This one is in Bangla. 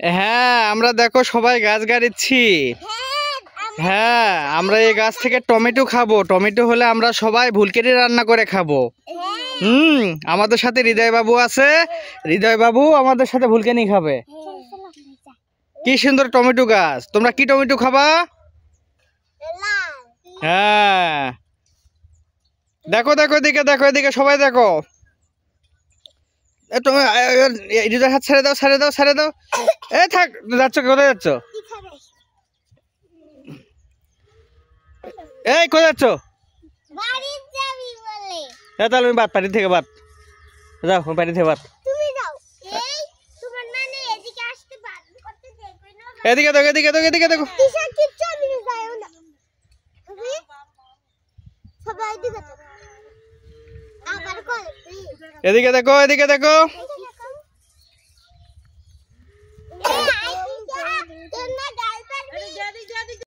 হ্যাঁ, আমরা দেখো সবাই গাছ গাড়িচ্ছি। হ্যাঁ, আমরা এই গাছ থেকে টমেটো খাবো। টমেটো হলে আমরা সবাই ভুলকেরি রান্না করে খাবো। আমাদের সাথে হৃদয় বাবু আছে। হৃদয় বাবু আমাদের সাথে ভুলকেনি খাবে। কি সুন্দর টমেটো গাছ। তোমরা কি টমেটো খাবা? হ্যাঁ, দেখো দেখো এদিকে, দেখো এদিকে, সবাই দেখো। হৃদয় হাত ছেড়ে দাও, ছেড়ে দাও, ছেড়ে দাও। থাক, যাচ্ছ কোথায় যাচ্ছ? কোথায় যাচ্ছ? তাহলে আমি বাদ, পানি থেকে বাদ যাও, পানি থেকে বাদ। এদিকে দেখো, এদিকে দেখো, এদিকে দেখো, এদিকে দেখো, এদিকে দেখো।